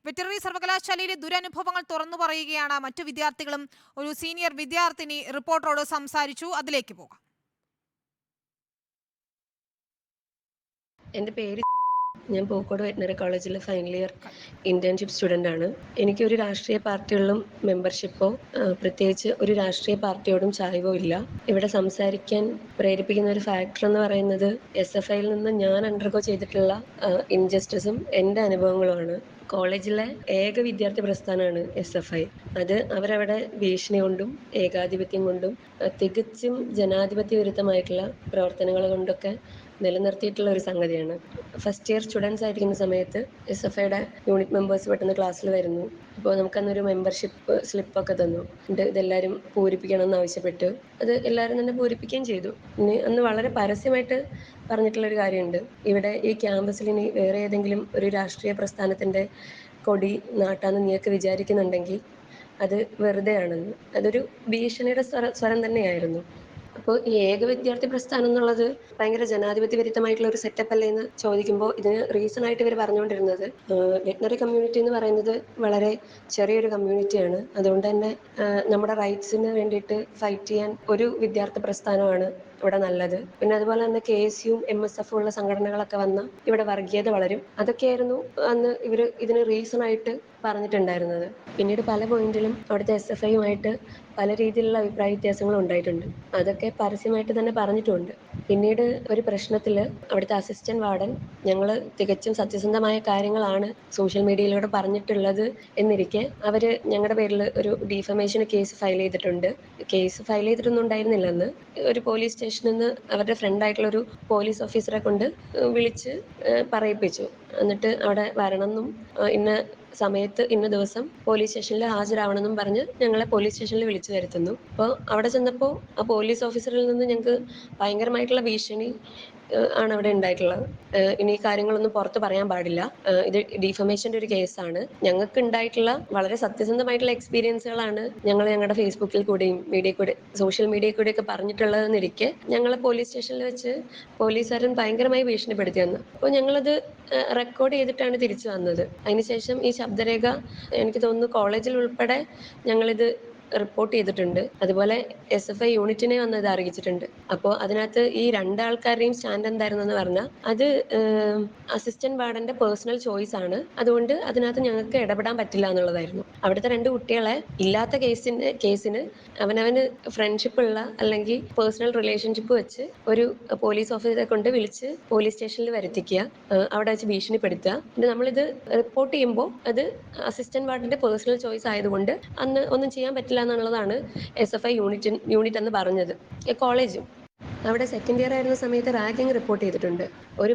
Veterinary സർവകലാശാലയിലെ ദുരനുഭവങ്ങൾ തുറന്നു പറയുകയാണ് മറ്റു വിദ്യാർത്ഥികളും. ഒരു സീനിയർ വിദ്യാർത്ഥിനി റിപ്പോർട്ടറോട് സംസാരിച്ചു, അതിലേക്ക് പോകാം. എൻ്റെ പേര് ഞാൻ പൂക്കോട് വെറ്റിനറി കോളേജിലെ ഫൈനൽ ഇയർ ഇന്റേൺഷിപ്പ് സ്റ്റുഡൻ്റ് ആണ്. എനിക്കൊരു രാഷ്ട്രീയ പാർട്ടികളിലും മെമ്പർഷിപ്പോ പ്രത്യേകിച്ച് ഒരു രാഷ്ട്രീയ പാർട്ടിയോടും ചായ്വോ ഇല്ല. ഇവിടെ സംസാരിക്കാൻ പ്രേരിപ്പിക്കുന്ന ഒരു ഫാക്ടർ എന്ന് പറയുന്നത് SFIയിൽ നിന്ന് ഞാൻ അണ്ടർഗോ ചെയ്തിട്ടുള്ള ഇൻജസ്റ്റിസും എൻ്റെ അനുഭവങ്ങളുമാണ്. കോളേജിലെ ഏക വിദ്യാർത്ഥി പ്രസ്ഥാനമാണ് SFI. അത് അവരവിടെ ഭീഷണി കൊണ്ടും ഏകാധിപത്യം കൊണ്ടും തികച്ചും ജനാധിപത്യ വിരുദ്ധമായിട്ടുള്ള പ്രവർത്തനങ്ങൾ കൊണ്ടൊക്കെ നിലനിർത്തിയിട്ടുള്ള ഒരു സംഗതിയാണ്. ഫസ്റ്റ് ഇയർ സ്റ്റുഡൻസ് ആയിരിക്കുന്ന സമയത്ത് SFIയുടെ യൂണിറ്റ് മെമ്പേഴ്സ് പെട്ടെന്ന് ക്ലാസ്സിൽ വരുന്നു. അപ്പോൾ നമുക്കന്നൊരു മെമ്പർഷിപ്പ് സ്ലിപ്പൊക്കെ തന്നു. എന്നിട്ട് ഇതെല്ലാവരും പൂരിപ്പിക്കണം എന്നാവശ്യപ്പെട്ട് അത് എല്ലാവരും തന്നെ പൂരിപ്പിക്കുകയും ചെയ്തു. ഇനി അന്ന് വളരെ പരസ്യമായിട്ട് പറഞ്ഞിട്ടുള്ളൊരു കാര്യമുണ്ട്. ഇവിടെ ഈ ക്യാമ്പസിൽ ഇനി വേറെ ഏതെങ്കിലും ഒരു രാഷ്ട്രീയ പ്രസ്ഥാനത്തിൻ്റെ കൊടി നാട്ടാന്ന് നീയൊക്കെ വിചാരിക്കുന്നുണ്ടെങ്കിൽ അത് വെറുതെയാണെന്ന്. അതൊരു ഭീഷണിയുടെ സ്വരം തന്നെയായിരുന്നു. അപ്പോൾ ഈ ഏക വിദ്യാർത്ഥി പ്രസ്ഥാനം എന്നുള്ളത് ഭയങ്കര ജനാധിപത്യ വിരുദ്ധമായിട്ടുള്ള ഒരു സെറ്റപ്പ് അല്ലേ എന്ന് ചോദിക്കുമ്പോൾ ഇതിന് റീസൺ ആയിട്ട് ഇവർ പറഞ്ഞുകൊണ്ടിരുന്നത് വെറ്റിനറി കമ്മ്യൂണിറ്റി എന്ന് പറയുന്നത് വളരെ ചെറിയൊരു കമ്മ്യൂണിറ്റിയാണ്. അതുകൊണ്ട് തന്നെ നമ്മുടെ റൈറ്റ്സിന് വേണ്ടിയിട്ട് ഫൈറ്റ് ചെയ്യാൻ ഒരു വിദ്യാർത്ഥി പ്രസ്ഥാനമാണ് ഇവിടെ നല്ലത്. പിന്നെ അതുപോലെ തന്നെ KSUവും MSF ഉള്ള സംഘടനകളൊക്കെ വന്ന് ഇവിടെ വർഗീയത വളരും. അതൊക്കെയായിരുന്നു അന്ന് ഇവർ ഇതിന് റീസൺ ആയിട്ട് പറഞ്ഞിട്ടുണ്ടായിരുന്നത്. പിന്നീട് പല പോയിന്റിലും അവിടുത്തെ SFIയുമായിട്ട് പല രീതിയിലുള്ള അഭിപ്രായ വ്യത്യാസങ്ങളും ഉണ്ടായിട്ടുണ്ട്. അതൊക്കെ പരസ്യമായിട്ട് തന്നെ പറഞ്ഞിട്ടുമുണ്ട്. പിന്നീട് ഒരു പ്രശ്നത്തിൽ അവിടുത്തെ അസിസ്റ്റന്റ് വാർഡൻ ഞങ്ങൾ തികച്ചും സത്യസന്ധമായ കാര്യങ്ങളാണ് സോഷ്യൽ മീഡിയയിലൂടെ പറഞ്ഞിട്ടുള്ളത് എന്നിരിക്കെ അവർ ഞങ്ങളുടെ പേരിൽ ഒരു ഡീഫമേഷൻ കേസ് ഫയൽ ചെയ്തിട്ടുണ്ട്. കേസ് ഫയൽ ചെയ്തിട്ടൊന്നും ഉണ്ടായിരുന്നില്ല അന്ന്. ഒരു പോലീസ് സ്റ്റേഷനിൽ നിന്ന് അവരുടെ ഫ്രണ്ടായിട്ടുള്ള ഒരു പോലീസ് ഓഫീസറെ കൊണ്ട് വിളിച്ച് പറയിപ്പിച്ചു. എന്നിട്ട് അവിടെ വരണമെന്നും ഇന്ന സമയത്ത് ഇന്ന ദിവസം പോലീസ് സ്റ്റേഷനിൽ ഹാജരാവണമെന്നും പറഞ്ഞ് ഞങ്ങളെ പോലീസ് സ്റ്റേഷനിൽ വിളിച്ചു വരുത്തുന്നു. അപ്പോൾ അവിടെ ചെന്നപ്പോൾ ആ പോലീസ് ഓഫീസറിൽ നിന്ന് ഞങ്ങൾക്ക് ഭയങ്കരമായിട്ടുള്ള ഭീഷണി ആണ് അവിടെ ഉണ്ടായിട്ടുള്ളത്. ഇനി ഈ കാര്യങ്ങളൊന്നും പുറത്ത് പറയാൻ പാടില്ല, ഇത് ഡീഫമേഷൻ്റെ ഒരു കേസാണ്. ഞങ്ങൾക്ക് ഉണ്ടായിട്ടുള്ള വളരെ സത്യസന്ധമായിട്ടുള്ള എക്സ്പീരിയൻസുകളാണ് ഞങ്ങൾ ഞങ്ങളുടെ ഫേസ്ബുക്കിൽ കൂടെയും സോഷ്യൽ മീഡിയയിൽ കൂടെയൊക്കെ പറഞ്ഞിട്ടുള്ളതെന്നിരിക്കെ ഞങ്ങളെ പോലീസ് സ്റ്റേഷനിൽ വെച്ച് പോലീസുകാരൻ ഭയങ്കരമായി ഭീഷണിപ്പെടുത്തി വന്നു. അപ്പോൾ ഞങ്ങളത് റെക്കോർഡ് ചെയ്തിട്ടാണ് തിരിച്ചു വന്നത്. അതിനുശേഷം ഈ ശബ്ദരേഖ എനിക്ക് തോന്നുന്നു കോളേജിൽ ഉൾപ്പെടെ ഞങ്ങളിത് റിപ്പോർട്ട് ചെയ്തിട്ടുണ്ട്. അതുപോലെ SFI യൂണിറ്റിനെ വന്ന് ഇത് അറിയിച്ചിട്ടുണ്ട്. അപ്പോൾ അതിനകത്ത് ഈ രണ്ടാൾക്കാരുടെയും സ്റ്റാൻഡ് എന്തായിരുന്നു എന്ന് പറഞ്ഞാൽ അത് അസിസ്റ്റന്റ് വാർഡന്റെ പേഴ്സണൽ ചോയ്സ് ആണ്. അതുകൊണ്ട് അതിനകത്ത് ഞങ്ങൾക്ക് ഇടപെടാൻ പറ്റില്ല എന്നുള്ളതായിരുന്നു. അവിടുത്തെ രണ്ട് കുട്ടികളെ ഇല്ലാത്ത കേസിന് അവനവന് ഫ്രണ്ട്ഷിപ്പ് ഉള്ള അല്ലെങ്കിൽ പേഴ്സണൽ റിലേഷൻഷിപ്പ് വെച്ച് ഒരു പോലീസ് ഓഫീസറെ കൊണ്ട് വിളിച്ച് പോലീസ് സ്റ്റേഷനിൽ വരുത്തിക്കുക, അവിടെ വെച്ച് ഭീഷണിപ്പെടുത്തുക. പിന്നെ നമ്മളിത് റിപ്പോർട്ട് ചെയ്യുമ്പോൾ അത് അസിസ്റ്റന്റ് വാർഡന്റെ പേഴ്സണൽ ചോയ്സ് ആയതുകൊണ്ട് അന്ന് ഒന്നും ചെയ്യാൻ പറ്റില്ല എന്നുള്ളതാണ് SFI യൂണിറ്റ് എന്ന് പറഞ്ഞത്. കോളേജും അവിടെ സെക്കൻഡ് ഇയർ ആയിരുന്ന സമയത്ത് റാഗിങ് റിപ്പോർട്ട് ചെയ്തിട്ടുണ്ട്. ഒരു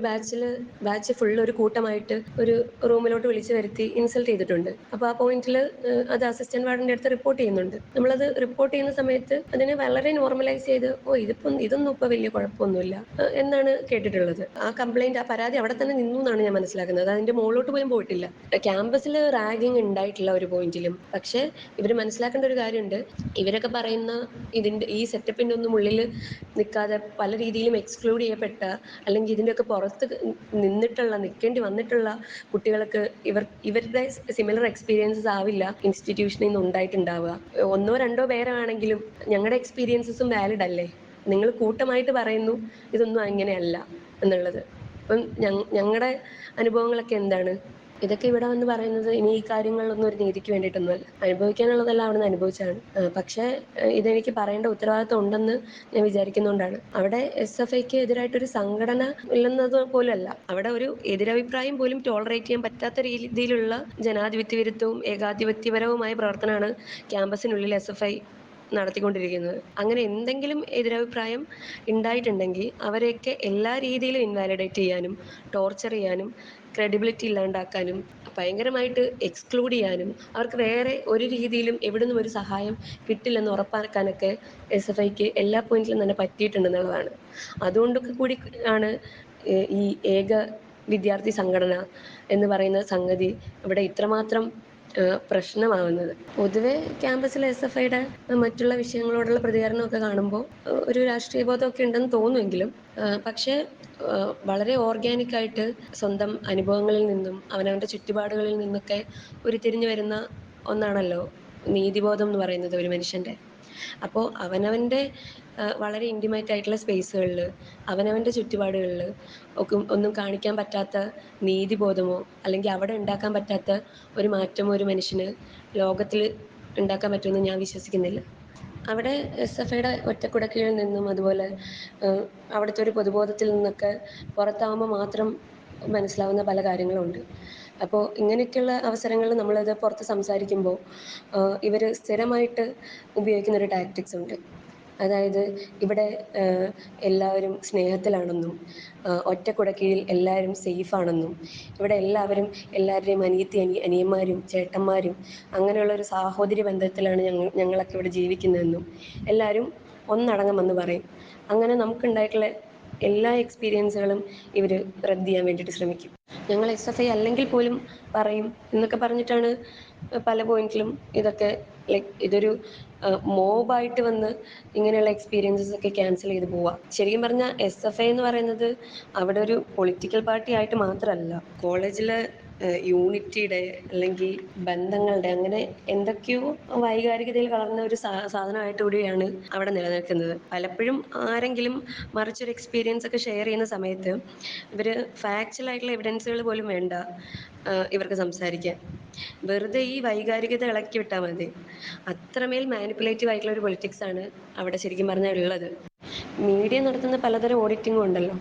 ബാച്ച് ഫുൾ ഒരു കൂട്ടമായിട്ട് ഒരു റൂമിലോട്ട് വിളിച്ചു വരുത്തി ഇൻസൾട്ട് ചെയ്തിട്ടുണ്ട്. അപ്പോൾ ആ പോയിന്റിൽ അത് അസിസ്റ്റന്റ് വാർഡന്റെ അടുത്ത് റിപ്പോർട്ട് ചെയ്യുന്നുണ്ട്. നമ്മളത് റിപ്പോർട്ട് ചെയ്യുന്ന സമയത്ത് അതിനെ വളരെ നോർമലൈസ് ചെയ്ത് ഇതൊന്നും ഇപ്പോൾ വലിയ കുഴപ്പമൊന്നുമില്ല എന്നാണ് കേട്ടിട്ടുള്ളത്. ആ പരാതി അവിടെ തന്നെ നിന്നു എന്നാണ് ഞാൻ മനസ്സിലാക്കുന്നത്. അതിന്റെ മുകളിലോട്ട് പോലും പോയിട്ടില്ല. ക്യാമ്പസിൽ റാഗിങ് ഉണ്ടായിട്ടില്ല ഒരു പോയിന്റിലും. പക്ഷേ ഇവർ മനസ്സിലാക്കേണ്ട ഒരു കാര്യമുണ്ട്, ഇവരൊക്കെ പറയുന്ന ഈ സെറ്റപ്പിന്റെ ഒന്നും ഉള്ളിൽ നിൽക്കാതെ പല രീതിയിലും എക്സ്ക്ലൂഡ് ചെയ്യപ്പെട്ട അല്ലെങ്കിൽ ഇതിൻ്റെയൊക്കെ പുറത്ത് നിൽക്കേണ്ടി വന്നിട്ടുള്ള കുട്ടികൾക്ക് ഇവരുടെ സിമിലർ എക്സ്പീരിയൻസസ് ആവില്ല ഇൻസ്റ്റിറ്റ്യൂഷനിൽ നിന്ന് ഉണ്ടായിട്ടുണ്ടാവുക. ഒന്നോ രണ്ടോ പേരാണെങ്കിലും ഞങ്ങളുടെ എക്സ്പീരിയൻസസും വാലിഡ് അല്ലേ? നിങ്ങൾ കൂട്ടമായിട്ട് പറയുന്നു ഇതൊന്നും അങ്ങനെയല്ല എന്നുള്ളത്. അപ്പം ഞങ്ങളുടെ അനുഭവങ്ങളൊക്കെ എന്താണ്? ഇതൊക്കെ ഇവിടെ വന്ന് പറയുന്നത് ഇനി ഈ കാര്യങ്ങളിലൊന്നും ഒരു നീതിക്ക് വേണ്ടിയിട്ടൊന്നുമല്ല. അനുഭവിക്കാനുള്ളതെല്ലാം അവിടുന്ന് അനുഭവിച്ചാണ്. പക്ഷേ ഇതെനിക്ക് പറയേണ്ട ഉത്തരവാദിത്വം ഉണ്ടെന്ന് ഞാൻ വിചാരിക്കുന്നതുകൊണ്ടാണ്. അവിടെ SFIക്ക് എതിരായിട്ടൊരു സംഘടന ഇല്ലെന്നത് പോലുമല്ല, അവിടെ ഒരു എതിരഭിപ്രായം പോലും ടോളറേറ്റ് ചെയ്യാൻ പറ്റാത്ത രീതിയിലുള്ള ജനാധിപത്യ വിരുദ്ധവും ഏകാധിപത്യപരവുമായ പ്രവർത്തനമാണ് ക്യാമ്പസിനുള്ളിൽ SFI നടത്തിക്കൊണ്ടിരിക്കുന്നത്. അങ്ങനെ എന്തെങ്കിലും എതിരഭിപ്രായം ഉണ്ടായിട്ടുണ്ടെങ്കിൽ അവരെയൊക്കെ എല്ലാ രീതിയിലും ഇൻവാലിഡേറ്റ് ചെയ്യാനും ടോർച്ചർ ചെയ്യാനും ക്രെഡിബിലിറ്റി ഇല്ലാണ്ടാക്കാനും ഭയങ്കരമായിട്ട് എക്സ്ക്ലൂഡ് ചെയ്യാനും അവർക്ക് വേറെ ഒരു രീതിയിലും എവിടുന്നും ഒരു സഹായം കിട്ടില്ലെന്ന് ഉറപ്പാക്കാനൊക്കെ SFIക്ക് എല്ലാ പോയിന്റിലും തന്നെ പറ്റിയിട്ടുണ്ടെന്നുള്ളതാണ്. അതുകൊണ്ടൊക്കെ കൂടി ആണ് ഈ ഏക വിദ്യാർത്ഥി സംഘടന എന്ന് പറയുന്ന സംഗതി ഇവിടെ ഇത്രമാത്രം പ്രശ്നമാവുന്നത്. പൊതുവെ ക്യാമ്പസിൽ SFIയുടെ മറ്റുള്ള വിഷയങ്ങളോടുള്ള പ്രതികരണമൊക്കെ കാണുമ്പോൾ ഒരു രാഷ്ട്രീയ ബോധമൊക്കെ ഉണ്ടെന്ന് തോന്നുമെങ്കിലും പക്ഷേ വളരെ ഓർഗാനിക്കായിട്ട് സ്വന്തം അനുഭവങ്ങളിൽ നിന്നും അവനവൻ്റെ ചുറ്റുപാടുകളിൽ നിന്നൊക്കെ ഉരുത്തിരിഞ്ഞു വരുന്ന ഒന്നാണല്ലോ നീതിബോധം എന്ന് പറയുന്നത് ഒരു മനുഷ്യൻ്റെ. അപ്പോൾ അവനവൻ്റെ വളരെ ഇൻറ്റിമേറ്റ് ആയിട്ടുള്ള സ്പേസുകളിൽ അവനവൻ്റെ ചുറ്റുപാടുകളിൽ ഒക്കെ ഒന്നും കാണിക്കാൻ പറ്റാത്ത നീതിബോധമോ അല്ലെങ്കിൽ അവിടെ ഉണ്ടാക്കാൻ പറ്റാത്ത ഒരു മാറ്റമോ ഒരു മനുഷ്യന് ലോകത്തിൽ ഉണ്ടാക്കാൻ പറ്റുമെന്ന് ഞാൻ വിശ്വസിക്കുന്നില്ല. അവിടെ SFIയുടെ ഒറ്റക്കുടക്കീഴിൽ നിന്നും അതുപോലെ അവിടുത്തെ ഒരു പൊതുബോധത്തിൽ നിന്നൊക്കെ പുറത്താവുമ്പോൾ മാത്രം മനസ്സിലാവുന്ന പല കാര്യങ്ങളുണ്ട്. അപ്പോൾ ഇങ്ങനെയൊക്കെയുള്ള അവസരങ്ങളിൽ നമ്മളത് പുറത്ത് സംസാരിക്കുമ്പോൾ ഇവർ സ്ഥിരമായിട്ട് ഉപയോഗിക്കുന്നൊരു ടാക്ടിക്സ് ഉണ്ട്. അതായത് ഇവിടെ എല്ലാവരും സ്നേഹത്തിലാണെന്നും ഒറ്റക്കുടക്കീഴിൽ എല്ലാവരും സേഫാണെന്നും ഇവിടെ എല്ലാവരുടെയും അനിയന്മാരും ചേട്ടന്മാരും അങ്ങനെയുള്ളൊരു സാഹോദര്യ ബന്ധത്തിലാണ് ഞങ്ങളൊക്കെ ഇവിടെ ജീവിക്കുന്നതെന്നും എല്ലാവരും ഒന്നടങ്കം വന്ന് പറയും. അങ്ങനെ നമുക്കുണ്ടായിട്ടുള്ള എല്ലാ എക്സ്പീരിയൻസുകളും ഇവർ റദ്ദ് ചെയ്യാൻ വേണ്ടിയിട്ട് ശ്രമിക്കും. ഞങ്ങൾ SFI അല്ലെങ്കിൽ പോലും പറയും എന്നൊക്കെ പറഞ്ഞിട്ടാണ് പല പോയിന്റിലും ഇതൊക്കെ ഇതൊരു മോബായിട്ട് വന്ന് ഇങ്ങനെയുള്ള എക്സ്പീരിയൻസസ് ഒക്കെ ക്യാൻസൽ ചെയ്ത് പോവുക. ശരിക്കും പറഞ്ഞാൽ SFI എന്ന് പറയുന്നത് അവിടെ ഒരു പൊളിറ്റിക്കൽ പാർട്ടി ആയിട്ട് മാത്രമല്ല, കോളേജിലെ യൂണിറ്റിയുടെ അല്ലെങ്കിൽ ബന്ധങ്ങളുടെ അങ്ങനെ എന്തൊക്കെയോ വൈകാരികതയിൽ കളർന്ന ഒരു സാധനമായിട്ട് കൂടിയാണ് അവിടെ നിലനിൽക്കുന്നത്. പലപ്പോഴും ആരെങ്കിലും മറിച്ചൊരു എക്സ്പീരിയൻസ് ഒക്കെ ഷെയർ ചെയ്യുന്ന സമയത്ത് ഇവർ ഫാക്ച്വൽ ആയിട്ടുള്ള എവിഡൻസുകൾ പോലും വേണ്ട ഇവർക്ക് സംസാരിക്കാൻ. വെറുതെ ഈ വൈകാരികത ഇളക്കി വിട്ടാൽ മതി. അത്രമേൽ മാനിപ്പുലേറ്റീവ് ആയിട്ടുള്ള ഒരു പൊളിറ്റിക്സ് ആണ് അവിടെ ശരിക്കും പറഞ്ഞാൽ ഉള്ളത്. മീഡിയ നടത്തുന്ന പലതരം ഓഡിറ്റിങ്ങും ഉണ്ടല്ലോ.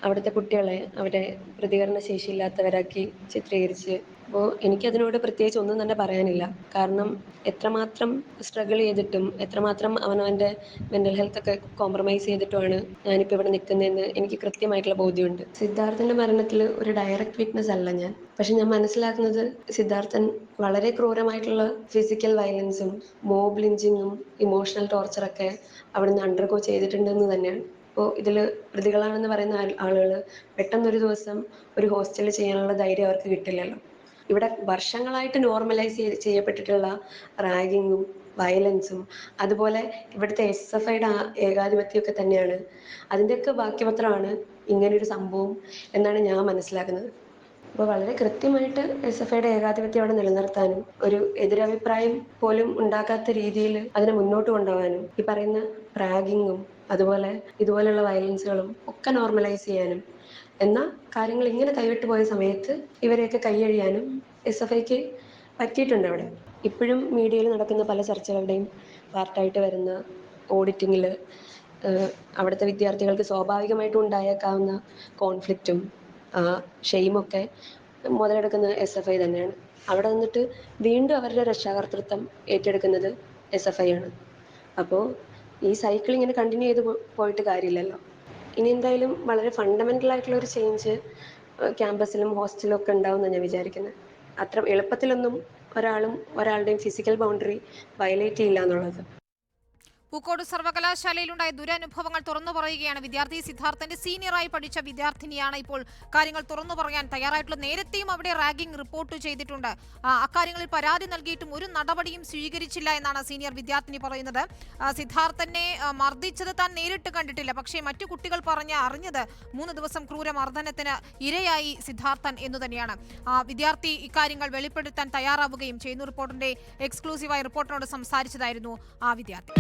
അവിടുത്തെ കുട്ടികളെ അവരെ പ്രതികരണ ശേഷിയില്ലാത്തവരാക്കി ചിത്രീകരിച്ച്. അപ്പോൾ എനിക്കതിനോട് പ്രത്യേകിച്ച് ഒന്നും തന്നെ പറയാനില്ല. കാരണം എത്രമാത്രം സ്ട്രഗിൾ ചെയ്തിട്ടും എത്രമാത്രം അവനവൻ്റെ മെൻ്റൽ ഹെൽത്തൊക്കെ കോംപ്രമൈസ് ചെയ്തിട്ടുമാണ് ഞാനിപ്പോൾ ഇവിടെ നിൽക്കുന്നതെന്ന് എനിക്ക് കൃത്യമായിട്ടുള്ള ബോധ്യമുണ്ട്. സിദ്ധാർത്ഥൻ്റെ മരണത്തിൽ ഒരു ഡയറക്റ്റ് വിറ്റ്നസ് അല്ല ഞാൻ. പക്ഷെ ഞാൻ മനസ്സിലാക്കുന്നത് സിദ്ധാർത്ഥൻ വളരെ ക്രൂരമായിട്ടുള്ള ഫിസിക്കൽ വയലൻസും മോബ് ലിഞ്ചിങ്ങും ഇമോഷണൽ ടോർച്ചറൊക്കെ അവിടുന്ന് അണ്ടർഗോ ചെയ്തിട്ടുണ്ടെന്ന് തന്നെയാണ്. അപ്പോൾ ഇതിൽ പ്രതികളാണെന്ന് പറയുന്ന ആളുകൾ പെട്ടെന്നൊരു ദിവസം ഒരു ഹോസ്റ്റലിൽ ചെയ്യാനുള്ള ധൈര്യം അവർക്ക് കിട്ടില്ലല്ലോ. ഇവിടെ വർഷങ്ങളായിട്ട് നോർമലൈസ് ചെയ്യപ്പെട്ടിട്ടുള്ള റാഗിങ്ങും വയലൻസും അതുപോലെ ഇവിടുത്തെ SFIയുടെ ഏകാധിപത്യമൊക്കെ തന്നെയാണ് അതിൻ്റെയൊക്കെ ബാക്കിപത്രമാണ് ഇങ്ങനൊരു സംഭവം എന്നാണ് ഞാൻ മനസ്സിലാക്കുന്നത്. അപ്പോൾ വളരെ കൃത്യമായിട്ട് SFIയുടെ ഏകാധിപത്യം അവിടെ നിലനിർത്താനും ഒരു എതിരഭിപ്രായം പോലും ഉണ്ടാക്കാത്ത രീതിയിൽ അതിനെ മുന്നോട്ട് കൊണ്ടുപോകാനും ഈ പറയുന്ന റാഗിങ്ങും അതുപോലെ ഇതുപോലെയുള്ള വയലൻസുകളും ഒക്കെ നോർമലൈസ് ചെയ്യാനും എന്നാൽ കാര്യങ്ങൾ ഇങ്ങനെ കൈവിട്ട് പോയ സമയത്ത് ഇവരെയൊക്കെ കൈയഴിയാനും SFIക്ക് പറ്റിയിട്ടുണ്ട് അവിടെ. ഇപ്പോഴും മീഡിയയിൽ നടക്കുന്ന പല ചർച്ചകളുടെയും പാർട്ടായിട്ട് വരുന്ന ഓഡിറ്റിങ്ങിൽ അവിടുത്തെ വിദ്യാർത്ഥികൾക്ക് സ്വാഭാവികമായിട്ടും ഉണ്ടായേക്കാവുന്ന കോൺഫ്ലിക്റ്റും ഷെയിമൊക്കെ മുതലെടുക്കുന്ന SFI തന്നെയാണ്. അവിടെ നിന്നിട്ട് വീണ്ടും അവരുടെ രക്ഷാകർതൃത്വം ഏറ്റെടുക്കുന്നത് SFI ആണ്. അപ്പോൾ ഈ സൈക്കിൾ ഇങ്ങനെ കണ്ടിന്യൂ ചെയ്ത് പോയിട്ട് കാര്യമില്ലല്ലോ. ഇനി എന്തായാലും വളരെ ഫണ്ടമെൻ്റൽ ആയിട്ടുള്ള ഒരു ചേഞ്ച് ക്യാമ്പസിലും ഹോസ്റ്റലിലും ഒക്കെ ഉണ്ടാവുമെന്നാണ് ഞാൻ വിചാരിക്കുന്നത്. അത്ര എളുപ്പത്തിലൊന്നും ഒരാളുടെയും ഫിസിക്കൽ ബൗണ്ടറി വയലേറ്റ് ചെയ്യില്ല എന്നുള്ളത്. പൂക്കോട് സർവകലാശാലയിലുണ്ടായ ദുരനുഭവങ്ങൾ തുറന്നു പറയുകയാണ് വിദ്യാർത്ഥി. സിദ്ധാർത്ഥന്റെ സീനിയറായി പഠിച്ച വിദ്യാർത്ഥിനിയാണ് ഇപ്പോൾ കാര്യങ്ങൾ തുറന്നു പറയാൻ തയ്യാറായിട്ടുള്ളത്. നേരത്തെയും അവിടെ റാഗിംഗ് റിപ്പോർട്ട് ചെയ്തിട്ടുണ്ട്. അക്കാര്യങ്ങളിൽ പരാതി നൽകിയിട്ടും ഒരു നടപടിയും സ്വീകരിച്ചില്ല എന്നാണ് സീനിയർ വിദ്യാർത്ഥിനി പറയുന്നത്. സിദ്ധാർത്ഥനെ മർദ്ദിച്ചത് താൻ നേരിട്ട് കണ്ടിട്ടില്ല, പക്ഷേ മറ്റു കുട്ടികൾ അറിഞ്ഞത് 3 ദിവസം ക്രൂരമർദ്ദനത്തിന് ഇരയായി സിദ്ധാർത്ഥൻ എന്നു തന്നെയാണ്. വിദ്യാർത്ഥി ഇക്കാര്യങ്ങൾ വെളിപ്പെടുത്താൻ തയ്യാറാവുകയും ചെയ്യുന്നു. റിപ്പോർട്ടിന്റെ എക്സ്ക്ലൂസീവായ റിപ്പോർട്ടിനോട് സംസാരിച്ചതായിരുന്നു ആ വിദ്യാർത്ഥി.